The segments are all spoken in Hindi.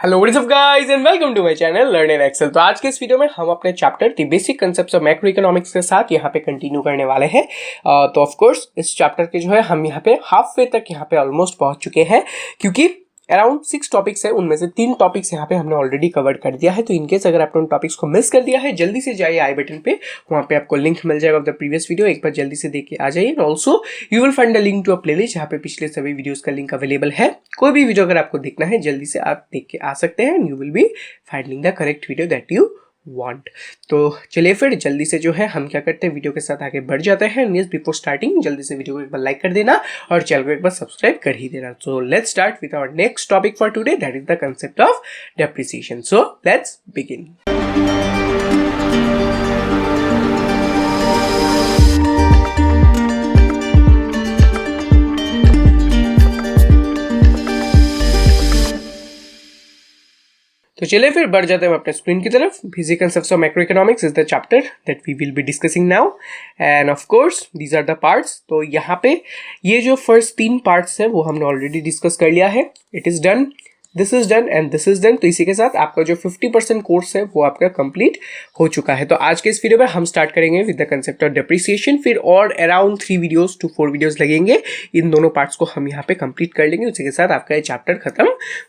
Hello what's up guys and welcome to my channel learn in Excel. तो आज के इस वीडियो में हम अपने chapter the basic concepts of macroeconomics के साथ यहाँ पे कंटिन्यू करने वाले हैं। तो ऑफ कोर्स इस चैप्टर के जो है हम यहाँ पे हाफ वे तक यहाँ पे ऑलमोस्ट पहुंच चुके हैं, क्योंकि अराउंड 6 टॉपिक्स है, उनमें से 3 टॉपिक्स यहाँ पे हमने ऑलरेडी कवर कर दिया है। तो इनकेस अगर आपने उन टॉपिक्स को मिस कर दिया है, जल्दी से जाइए आई बटन पे, वहाँ पे आपको लिंक मिल जाएगा ऑफ द प्रीवियस वीडियो, एक बार जल्दी से देख के आ जाइए। And also you will find the link to a playlist जहाँ पे पिछले सभी वीडियोस का लिंक अवेलेबल है। कोई भी वीडियो अगर आपको देखना है जल्दी से आप देख के आ सकते हैं, you will be finding the correct video that you want. तो चलिए फिर जल्दी से जो है हम क्या करते हैं, वीडियो के साथ आगे बढ़ जाते हैं। न्यूज़ बिफोर स्टार्टिंग जल्दी से वीडियो को एक बार लाइक कर देना और चैनल को एक बार सब्सक्राइब कर ही देना। So let's start with our next topic for today, that is the concept of depreciation. So let's begin. तो चलिए फिर बढ़ जाते हैं अपने स्क्रीन की तरफ। Basic concepts of macroeconomics is the chapter that we will be discussing now, and of course these are the parts. तो यहाँ पे ये जो फर्स्ट 3 पार्ट्स है वो हमने ऑलरेडी डिस्कस कर लिया है। It is done, this is done and this is done. तो इसी के साथ आपका जो 50% कोर्स है वो आपका कंप्लीट हो चुका है। तो आज के इस वीडियो में हम स्टार्ट करेंगे with the concept of depreciation. फिर और अराउंड 3 वीडियोस टू 4 वीडियोस लगेंगे, इन दोनों पार्ट्स को हम यहाँ पे कंप्लीट कर लेंगे। उसी के साथ आपका ये चैप्टर खत्म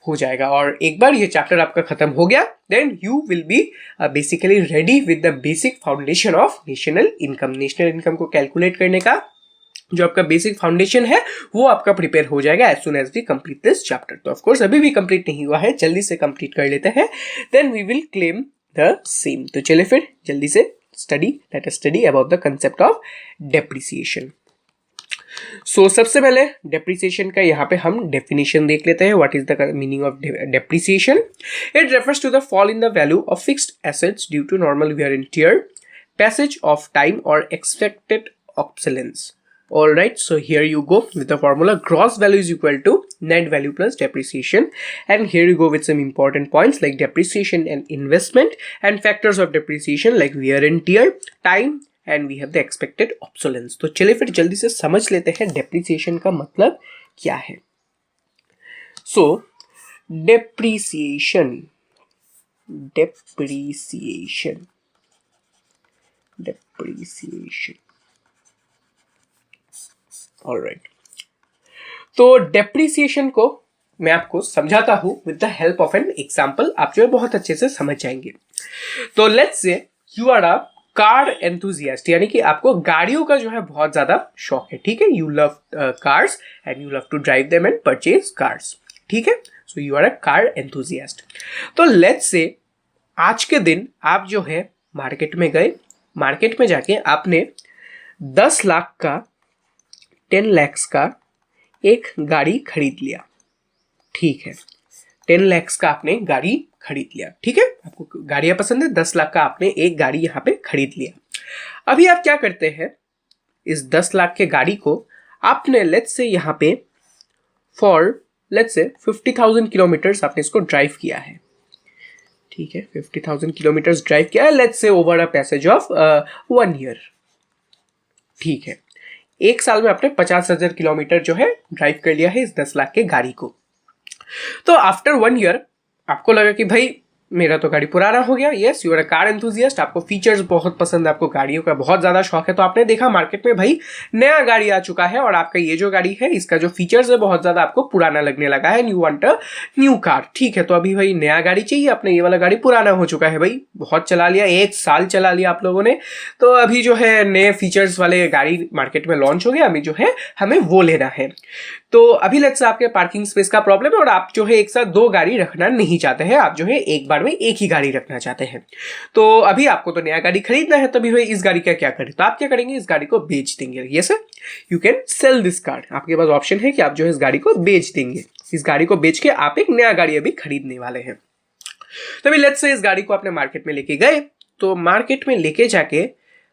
हो जाएगा। और एक बार ये चैप्टर आपका खत्म हो गया, then you will be basically ready with the basic foundation of national income. National income को कैलकुलेट करने का जो आपका बेसिक फाउंडेशन है वो आपका प्रिपेयर हो जाएगा as soon as we complete this chapter. तो ऑफ कोर्स अभी भी कंप्लीट नहीं हुआ है, जल्दी से कंप्लीट कर लेते हैं, then we will claim the same. तो चलिए फिर जल्दी से let us study about the concept of depreciation. So सबसे पहले डेप्रिसिएशन का यहाँ पे हम डेफिनेशन देख लेते हैं। What is the meaning of depreciation? It refers to the fall in the value of fixed assets due to normal wear and tear, passage of time और expected obsolescence. All right, so here you go with the formula. Gross value is equal to net value plus depreciation, and here you go with some important points like depreciation and investment, and factors of depreciation like wear and tear, time, and we have the expected obsolescence. तो चलिए फिर जल्दी से समझ लेते हैं depreciation का मतलब क्या है। So depreciation ऑलराइट, तो डेप्रिसिएशन को मैं आपको समझाता हूं with the help of an example. आप जो है बहुत अच्छे से समझ जाएंगे। तो let's say you are a car enthusiast, यानी कि आपको गाड़ियों का जो है बहुत ज्यादा शौक है, ठीक है। You love cars and you love to drive them and purchase cars, ठीक है। So you are a car enthusiast. तो लेट्स से आज के दिन आप जो है मार्केट में गए, मार्केट में जाके आपने 10 लाख का 10 लाख का एक गाड़ी खरीद लिया, ठीक है। 10 लाख का आपने गाड़ी खरीद लिया, ठीक है। आपको गाड़ियां पसंद है, 10 लाख का आपने एक गाड़ी यहाँ पे खरीद लिया। अभी आप क्या करते हैं, इस 10 लाख के गाड़ी को आपने लेट्स से यहाँ पे फॉर लेट्स से 50,000 किलोमीटर्स आपने इसको ड्राइव किया है, ठीक है। 50,000 किलोमीटर्स ड्राइव किया है let's say over a passage of 1 year, ठीक है। एक साल में आपने 50,000 किलोमीटर जो है ड्राइव कर लिया है इस 10 लाख के गाड़ी को। तो आफ्टर 1 ईयर आपको लगा कि भाई मेरा तो गाड़ी पुराना हो गया। Yes, you are a car enthusiast, आपको फीचर्स बहुत पसंद है, आपको गाड़ियों का बहुत ज्यादा शौक है। तो आपने देखा मार्केट में भाई नया गाड़ी आ चुका है और आपका ये जो गाड़ी है इसका जो फीचर्स है बहुत ज्यादा आपको पुराना लगने लगा है, new want a new car, ठीक है। तो अभी भाई नया गाड़ी चाहिए, अपने ये वाला गाड़ी पुराना हो चुका है, भाई बहुत चला लिया, 1 साल चला लिया आप लोगों ने। तो अभी जो है नए फीचर्स वाले गाड़ी मार्केट में लॉन्च हो गया, अभी जो है हमें वो लेना है। तो अभी लेट्स से आपके पार्किंग स्पेस का प्रॉब्लम है और आप जो है एक साथ 2 गाड़ी रखना नहीं चाहते हैं, आप जो है एक बार में एक ही गाड़ी रखना चाहते हैं। तो अभी आपको तो नया गाड़ी खरीदना है, तभी भाई इस गाड़ी का क्या करें, तो आप क्या करेंगे, इस गाड़ी को बेच देंगे। Yes sir, you can sell this car, आपके पास ऑप्शन है कि आप जो है इस गाड़ी को बेच देंगे। इस गाड़ी को बेच के आप एक नया गाड़ी अभी खरीदने वाले हैं। तो अभी लेट्स से इस गाड़ी को अपने मार्केट में लेके गए, तो मार्केट में लेके जाके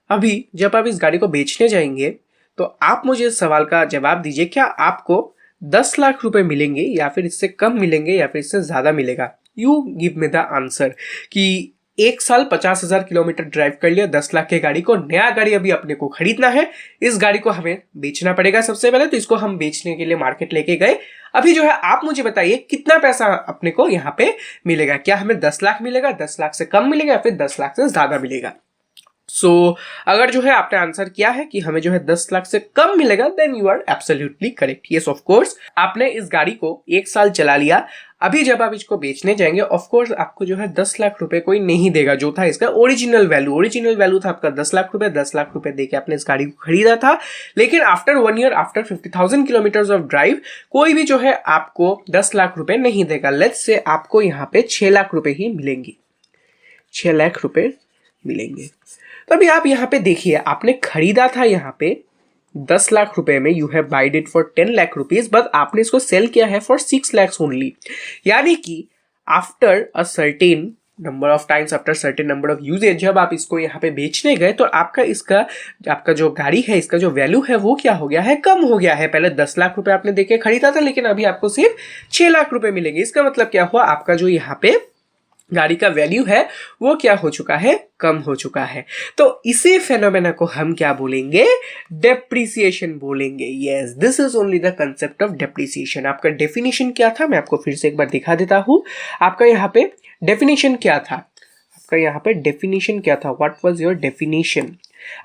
अभी जब आप इस गाड़ी को बेचने जाएंगे तो आप मुझे इस सवाल का जवाब दीजिए, क्या आपको 10 लाख रुपए मिलेंगे या फिर इससे कम मिलेंगे या फिर इससे ज्यादा मिलेगा? You give me the answer कि 1 साल 50,000 किलोमीटर ड्राइव कर लिया 10 लाख की गाड़ी को, नया गाड़ी अभी अपने को खरीदना है, इस गाड़ी को हमें बेचना पड़ेगा सबसे पहले। तो इसको हम बेचने के लिए मार्केट लेके गए। अभी जो है आप मुझे बताइए कितना पैसा अपने को यहाँ पे मिलेगा, क्या हमें 10 लाख मिलेगा, 10 लाख से कम मिलेगा या फिर 10 लाख से ज्यादा मिलेगा। अगर जो है आपने आंसर किया है कि हमें जो है 10 लाख से कम मिलेगा, then you are absolutely correct. Yes of course, आपने इस गाड़ी को 1 साल चला लिया, अभी जब आप इसको बेचने जाएंगे ऑफ कोर्स आपको जो है 10 लाख रुपए कोई नहीं देगा, जो था इसका ओरिजिनल वैल्यू था आपका 10 लाख रुपए। 10 लाख रुपए देके आपने इस गाड़ी को खरीदा था, लेकिन after 1 year, after 50,000 kilometre of drive, कोई भी जो है आपको 10 लाख रुपए नहीं देगा। लेट्स से आपको यहाँ पे 6 लाख रुपए ही मिलेंगे, 6 लाख रुपए मिलेंगे। तो अभी आप यहाँ पे देखिए, आपने खरीदा था यहाँ पे 10 लाख रुपए में, you have wide it for 10 lakh rupees, but आपने इसको सेल किया है फॉर 6 lakhs ओनली। यानी कि after a certain number of times, after certain number of usages, जब आप इसको यहाँ पे बेचने गए तो आपका जो गाड़ी है, इसका जो वैल्यू है वो क्या हो गया है, कम हो गया है। पहले 10 लाख रुपए आपने देके खरीदा था, लेकिन अभी आपको सिर्फ 6 लाख रुपए मिलेंगे। इसका मतलब क्या हुआ, आपका जो यहाँ पे गाड़ी का वैल्यू है वो क्या हो चुका है, कम हो चुका है। तो इसी फेनोमेना को हम क्या बोलेंगे, डेप्रिसिएशन बोलेंगे। Yes, this is only the concept of depreciation. आपका डेफिनेशन क्या था, मैं आपको फिर से एक बार दिखा देता हूं। आपका यहाँ पे डेफिनेशन क्या था, व्हाट वाज योर डेफिनेशन?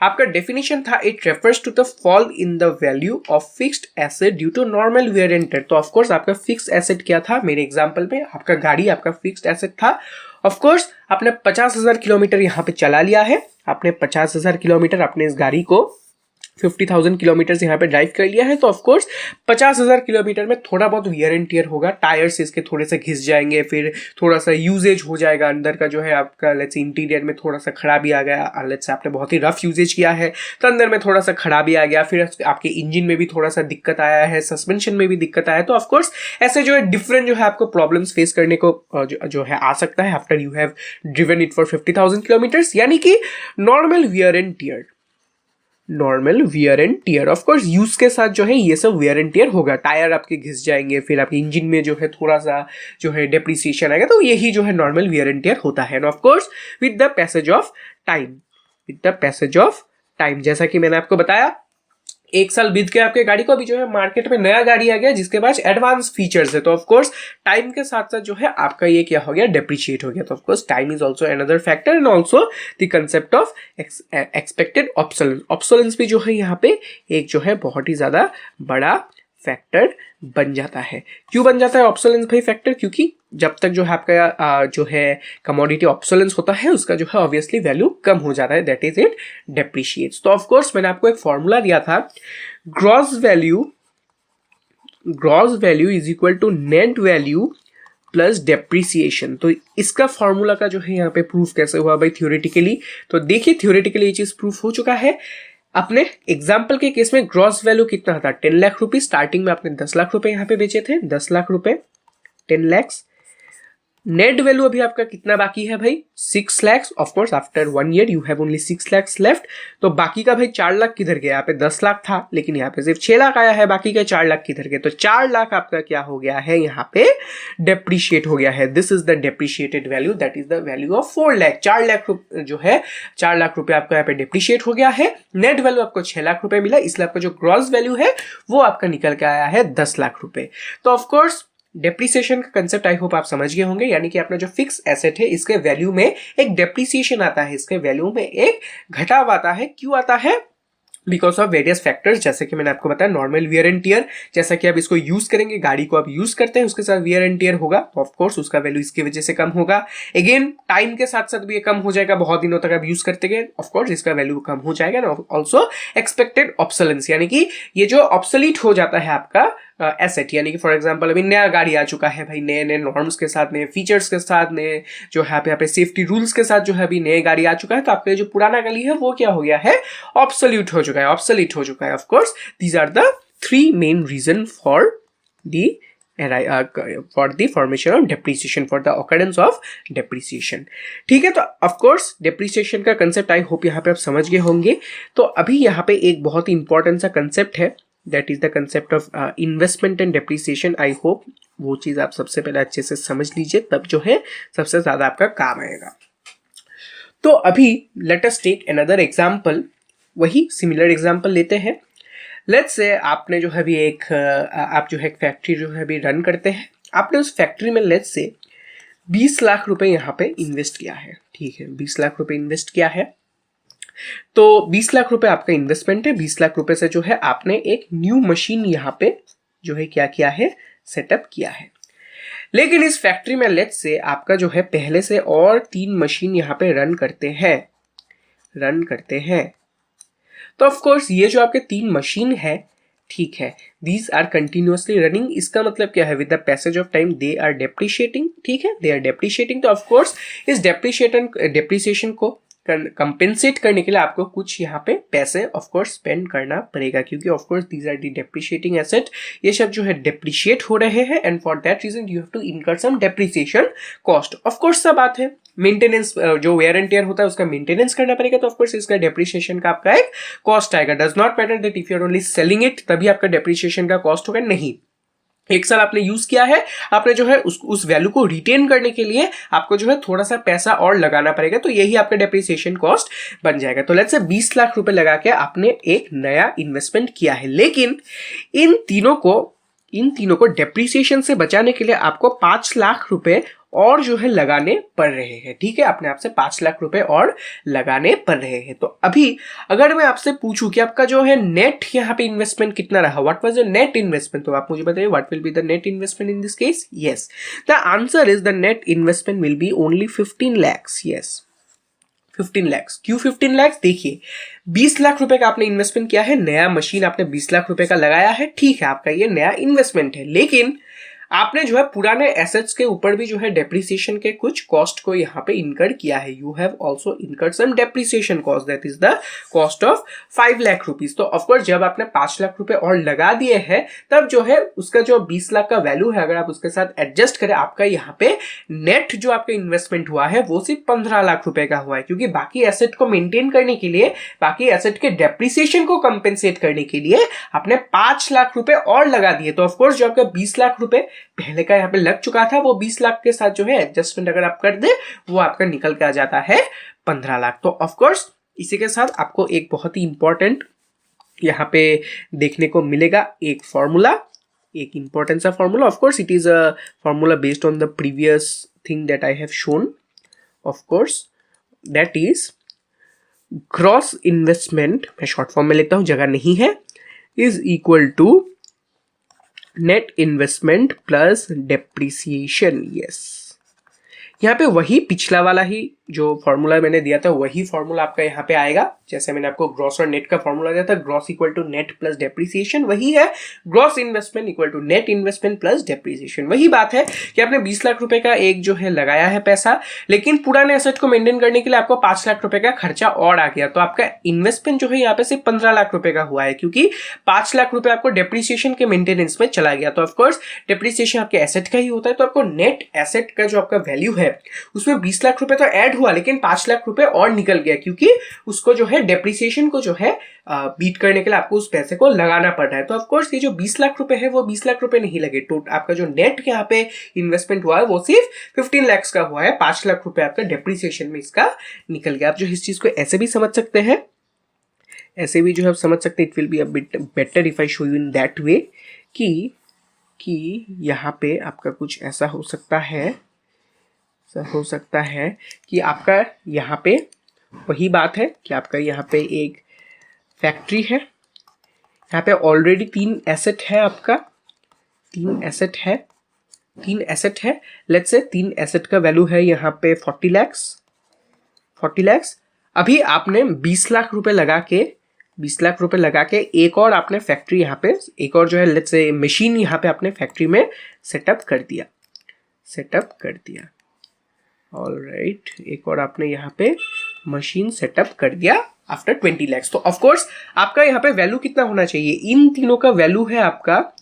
आपका डेफिनेशन था, it refers to the fall in the value of fixed asset due to normal wear and tear. तो ऑफकोर्स आपका फिक्स्ड एसेट क्या था, मेरे एग्जांपल में आपका गाड़ी आपका फिक्स्ड एसेट था। ऑफकोर्स आपने 50,000 किलोमीटर यहाँ पे चला लिया है, आपने 50,000 किलोमीटर अपने इस गाड़ी को 50,000 किलोमीटर यहाँ पे ड्राइव कर लिया है। तो ऑफकोर्स 50,000 किलोमीटर में थोड़ा बहुत वियर एंड टियर होगा, टायर्स इसके थोड़े से घिस जाएंगे, फिर थोड़ा सा यूजेज हो जाएगा, अंदर का जो है आपका लेट्स इंटीरियर में थोड़ा सा खराबी आ गया, लेट्स आपने बहुत ही रफ यूजेज किया है तो अंदर में थोड़ा सा खराबी आ गया, फिर आपके इंजन में भी थोड़ा सा दिक्कत आया है, सस्पेंशन में भी दिक्कत आया है। तो ऑफकोर्स ऐसे जो है डिफरेंट जो है आपको प्रॉब्लम्स फेस करने को जो है आ सकता है after you have driven it for 50,000 kilometres. यानी कि normal wear and tear. Of course use के साथ जो है ये सब वियर एंड टियर होगा, टायर आपके घिस जाएंगे, फिर आपके इंजन में जो है थोड़ा सा जो है डेप्रिसिएशन आएगा। तो यही जो है नॉर्मल वियर एंड टियर होता है। Of course with the passage of time, जैसा कि मैंने आपको बताया, 1 साल बीत के आपके गाड़ी को, अभी जो है मार्केट में नया गाड़ी आ गया जिसके पास एडवांस फीचर्स है। तो ऑफकोर्स टाइम के साथ साथ जो है आपका ये क्या हो गया, डेप्रिशिएट हो गया। तो of course time is also another factor and also the concept of expected obsolescence भी जो है यहाँ पे एक जो है बहुत ही ज्यादा बड़ा फैक्टर बन जाता है। क्यों बन जाता है ऑब्सोलेंस भाई फैक्टर? क्योंकि जब तक जो है आपका जो है कमोडिटी ऑब्सोलेंस होता है उसका जो है ऑब्वियसली वैल्यू कम हो जाता है, दैट इज इट डेप्रिशिएट्स। तो ऑफ कोर्स मैंने आपको एक फॉर्मूला दिया था, gross value is equal to net value plus depreciation. तो इसका फॉर्मूला का जो है यहाँ पे प्रूफ कैसे हुआ भाई थ्योरेटिकली? तो देखिए थ्योरेटिकली ये चीज प्रूफ हो चुका है। अपने एग्जाम्पल के केस में ग्रॉस वैल्यू कितना था, 10 लाख रुपए। स्टार्टिंग में आपने 10 लाख रुपए यहाँ पे बेचे थे, 10 लाख रुपए, 10 लैक्स। नेट वैल्यू अभी आपका कितना बाकी है भाई, 6 lakhs। Of course after 1 year you have only 6 lakhs left. तो बाकी का भाई 4 लाख किधर गया? यहाँ पे 10 लाख था लेकिन यहाँ पे सिर्फ 6 लाख आया है, बाकी के 4 लाख किधर गए? तो 4 लाख आपका क्या हो गया है, यहाँ पे डेप्रिशिएट हो गया है। This is the depreciated value, that is the value of 4 lakh. 4 lakh जो है 4 लाख रुपए आपका यहाँ पे डेप्रिशिएट हो गया है। नेट वैल्यू आपको 6 लाख रुपए मिला, इसलिए आपका जो ग्रॉस वैल्यू है वो आपका निकल के आया है 10 लाख रुपए। तो ऑफकोर्स डेप्रिसिएशन का कंसेप्ट आई होप आप समझ गए होंगे, यानी कि अपना जो फिक्स एसेट है इसके वैल्यू में एक डेप्रिसिएशन आता है, इसके वैल्यू में एक घटाव आता है। क्यों आता है? बिकॉज ऑफ वेरियस फैक्टर्स, जैसे कि मैंने आपको बताया नॉर्मल वियर एंड टियर, जैसा कि आप इसको यूज करेंगे, गाड़ी को आप यूज करते हैं उसके साथ वियर एंड टियर होगा, तो ऑफकोर्स उसका वैल्यू इसकी वजह से कम होगा। अगेन टाइम के साथ साथ भी ये कम हो जाएगा, बहुत दिनों तक आप यूज करते गए, ऑफकोर्स इसका वैल्यू कम हो जाएगा। ऑल्सो एक्सपेक्टेड ऑब्सोलेंस, यानी कि ये जो ऑब्सोलीट हो जाता है आपका एसेट, यानी कि फॉर एग्जांपल अभी नया गाड़ी आ चुका है भाई, नए नए नॉर्म्स के साथ, नए फीचर्स के साथ, नए जो है यहाँ पे सेफ्टी रूल्स के साथ जो है अभी नए गाड़ी आ चुका है, तो आपका जो पुराना गाड़ी है वो क्या हो गया है, ऑब्सोल्यूट हो चुका है। Of course these are the 3 main reason for the formation of depreciation, for the occurrence of depreciation. ठीक है, तो ऑफ कोर्स डेप्रिसिएशन का कंसेप्ट आई होप यहाँ पे आप समझ गए होंगे। तो अभी यहाँ पे एक बहुत ही इंपॉर्टेंट सा कंसेप्ट है, that is the concept of investment and depreciation. I hope वो चीज आप सबसे पहले अच्छे से समझ लीजिए, तब जो है सबसे ज्यादा आपका काम आएगा। तो अभी let us take another example, वही सिमिलर एग्जांपल लेते हैं। लेट्स से आपने जो है अभी आप जो है एक फैक्ट्री जो है अभी रन करते हैं। आपने उस फैक्ट्री में लेट्स से 20 लाख रुपए यहाँ पे इन्वेस्ट किया है, ठीक है, 20 लाख रुपए इन्वेस्ट किया है। तो 20 लाख रुपए आपका इन्वेस्टमेंट है। 20 लाख रुपए से जो है आपने एक न्यू मशीन यहाँ पे जो है क्या किया है, सेटअप किया है। लेकिन इस फैक्ट्री में लेट्स से आपका जो है पहले से और 3 मशीन यहाँ पे रन करते हैं। तो ऑफ कोर्स ये जो आपके 3 मशीन है, ठीक है, दीज आर कंटिन्यूअसली रनिंग। इसका मतलब क्या है, with the passage of time they are depreciating, ठीक है, दे आर डेप्रिशिएटिंग। तो ऑफ कोर्स इस डेप्रिसिएशन को कंपेंसेट करने के लिए आपको कुछ यहाँ पे पैसे ऑफ कोर्स स्पेंड करना पड़ेगा, क्योंकि of course these are the depreciating asset, ये सब जो है डेप्रिशिएट हो रहे हैं, and for that reason you have to incur some depreciation cost. Of course सब बात है, मेंटेनेंस जो वेयर एंड टेयर होता है उसका मेंटेनेंस करना पड़ेगा, तो ऑफ कोर्स इसका डेप्रिसिएशन का आपका एक कॉस्ट आएगा। Does not matter that if you are only selling it तभी आपका डेप्रिसिएशन का कॉस्ट होगा, नहीं। एक साल आपने यूज किया है, आपने जो है उस वैल्यू को रिटेन करने के लिए आपको जो है थोड़ा सा पैसा और लगाना पड़ेगा, तो यही आपका डेप्रिसिएशन कॉस्ट बन जाएगा। तो लेट्स से 20 लाख रुपए लगा के आपने एक नया इन्वेस्टमेंट किया है, लेकिन इन तीनों को डेप्रिसिएशन से बचाने के लिए आपको 5 लाख रुपए और जो है लगाने पड़ रहे हैं, ठीक है, अपने आप से 5 लाख रुपए और लगाने पड़ रहे हैं। तो अभी अगर मैं आपसे पूछूं कि आपका जो है नेट यहाँ पे इन्वेस्टमेंट कितना रहा, what was your net investment, तो आप मुझे बताइए what will be the net investment in this case. Yes, the answer is the net investment will be only 15 lakhs। Yes, 15 lakhs। क्यों 15 lakhs? देखिए 20 लाख रुपए का आपने इन्वेस्टमेंट किया है, नया मशीन आपने 20 लाख रुपए का लगाया है, ठीक है, आपका ये नया इन्वेस्टमेंट है, लेकिन आपने जो है पुराने एसेट्स के ऊपर भी जो है डेप्रिसिएशन के कुछ कॉस्ट को यहाँ पे इनकर किया है। You have also incur some depreciation cost, that is the cost of 5 lakh rupees. तो ऑफकोर्स जब आपने 5 लाख रुपए और लगा दिए हैं, तब जो है उसका जो 20 लाख का वैल्यू है, अगर आप उसके साथ एडजस्ट करें, आपका यहाँ पे नेट जो आपका इन्वेस्टमेंट हुआ है वो सिर्फ 15 लाख रुपए का हुआ है, क्योंकि बाकी एसेट को मेंटेन करने के लिए, बाकी एसेट के डेप्रिसिएशन को कंपेंसेट करने के लिए आपने 5 लाख रुपए और लगा दिए। तो ऑफकोर्स जो आपका 20 लाख रुपए पहले का यहाँ पे लग चुका था, वो 20 लाख के साथ जो है एडजस्टमेंट अगर आप कर दे, वो आपका निकल के आ जाता है 15 लाख। तो ऑफ कोर्स इसी के साथ आपको एक बहुत ही इंपॉर्टेंट यहाँ पे देखने को मिलेगा एक फॉर्मूला, एक इंपॉर्टेंट सा formula. Of course it is a formula based on the previous thing that I have shown. Of course that is gross investment, मैं शॉर्ट फॉर्म में लेता हूं, जगह नहीं है, is equal to net investment plus depreciation. Yes, यहाँ पे वही पिछला वाला ही जो फॉर्मूला मैंने दिया था, वही फॉर्मूला आपका यहाँ पे आएगा। जैसे मैंने आपको ग्रॉस और नेट का फॉर्मूला दिया था, gross equal to net plus depreciation, वही है gross investment equal to net investment plus depreciation. वही बात है कि आपने 20 लाख रुपए का एक जो है लगाया है पैसा, लेकिन पुराने एसेट को मेंटेन करने के लिए आपको 5 लाख रुपए का खर्चा और आ गया, तो आपका इन्वेस्टमेंट जो है यहाँ पे सिर्फ 15 लाख रुपए का हुआ है, क्योंकि 5 लाख रुपए आपको डेप्रिसिएशन के मेंटेनेंस में चला गया। तो ऑफकोर्स डेप्रिसिएशन आपके एसेट का ही होता है, तो आपको नेट एसेट का जो आपका वैल्यू है उसमें 20 लाख रुपए तो ऐड हुआ, लेकिन 5 लाख रुपए और निकल गया, क्योंकि उसको जो है डेप्रिसिएशन को जो है बीट करने के लिए आपको उस पैसे को लगाना पड़ रहा है। तो ऑफकोर्स ये जो 20 लाख रुपए है वो 20 लाख रुपए नहीं लगे, टोटल आपका जो नेट यहाँ पे इन्वेस्टमेंट हुआ है वो सिर्फ 15 लाख का हुआ है, 5 लाख रुपए आपका डेप्रिसिएशन में इसका निकल गया। आप जो इस चीज को ऐसे भी समझ सकते हैं, ऐसे भी जो है समझ सकते हैं, it will be a bit better if I show you in that way कि यहाँ पे आपका कुछ ऐसा हो सकता है कि आपका यहाँ पे वही बात है कि आपका यहाँ पे एक फैक्ट्री है, यहाँ पे ऑलरेडी 3 एसेट है, आपका 3 एसेट है। लेट्स से 3 एसेट का वैल्यू है यहाँ पे 40 लाख। अभी आपने 20 लाख रुपए लगा के एक और आपने फैक्ट्री यहाँ पे, एक और जो है लेट्स से मशीन यहाँ पे आपने फैक्ट्री में सेटअप कर दिया। ऑलराइट, एक और आपने यहाँ पे मशीन सेटअप कर दिया आफ्टर 20 lakhs। तो ऑफ कोर्स आपका यहाँ पे वैल्यू कितना होना चाहिए, इन तीनों का वैल्यू है आपका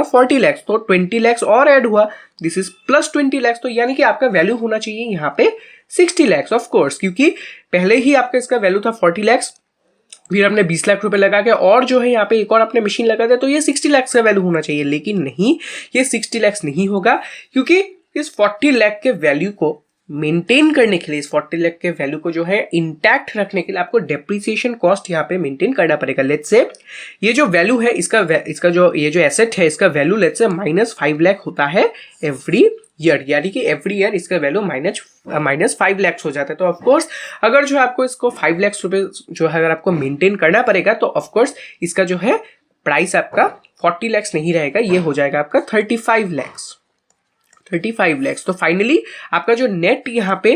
40 lakhs, तो 20 lakhs और ऐड हुआ, दिस इज प्लस 20 lakhs, तो यानी कि आपका वैल्यू होना चाहिए यहाँ पे 60 lakhs। ऑफ कोर्स क्योंकि पहले ही आपका इसका वैल्यू था 40 lakhs, फिर आपने 20 लाख रुपए लगा के और जो है यहाँ पे एक और आपने मशीन लगा दिया, तो ये 60 lakhs का वैल्यू होना चाहिए, लेकिन नहीं, ये 60 lakhs नहीं होगा, क्योंकि इस 40 लाख के वैल्यू को मेंटेन करने के लिए, इस 40 लाख के वैल्यू को जो है इंटैक्ट रखने के लिए आपको डेप्रिसिएशन कॉस्ट यहाँ पे मेंटेन करना पड़ेगा। लेट्स से ये जो वैल्यू है इसका जो ये जो एसेट है इसका वैल्यू लेट्स से -5 लाख होता है एवरी ईयर, यानी कि एवरी ईयर इसका वैल्यू -5 लाख हो जाता है। तो ऑफकोर्स अगर जो आपको इसको 5 लाख रुपए जो है अगर आपको मेंटेन करना पड़ेगा तो ऑफकोर्स इसका जो है प्राइस आपका 40 लाख नहीं रहेगा, ये हो जाएगा आपका 35 लाख। तो फाइनली आपका जो नेट यहाँ पे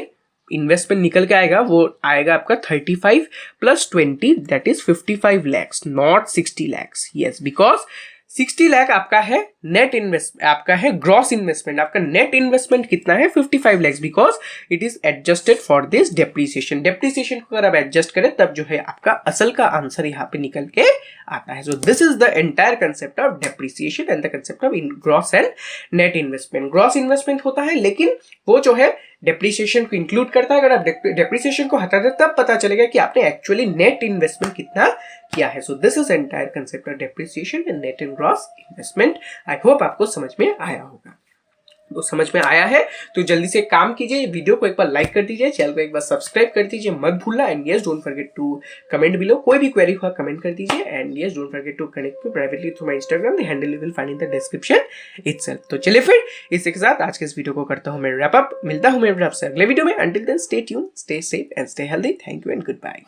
इन्वेस्टमेंट निकल के आएगा वो आएगा आपका 35 + 20 that is 55 lakhs, not 60 lakhs। Yes, because 60 lakh आपका है नेट इन्वेस्टमेंट, आपका है ग्रॉस इन्वेस्टमेंट। आपका नेट इन्वेस्टमेंट कितना है 55 lakhs, because it is adjusted for this depreciation. Depreciation को अगर आप एडजस्ट करें तब जो है आपका असल का आंसर यहाँ पे निकल के आता है। So this is the entire concept of depreciation and the concept of gross and net investment. Gross investment होता है लेकिन वो जो है डेप्रिसिएशन को इंक्लूड करता है। अगर आप डेप्रिसिएशन को हटा दें तब पता चलेगा कि आपने एक्चुअली नेट इन्वेस्टमेंट कितना किया है। So this is entire concept of depreciation and net and gross investment. I hope आपको समझ में आया होगा। तो समझ में आया है तो जल्दी से काम कीजिए, वीडियो को एक बार लाइक कर दीजिए, चैनल को एक बार सब्सक्राइब कर दीजिए, मत भूलना। And yes, don't forget to comment below, कोई भी क्वेरी हुआ कमेंट कर दीजिए। And yes, don't forget to connect me privately through my Instagram, the handle you will find in the description itself. तो चलिए फिर इसी के साथ आज के इस वीडियो को करता हूं मैं रैप अप। मिलता हूं मैं आपसे अगले वीडियो में। Until then stay tune, stay safe and stay healthy. Thank you and good bye.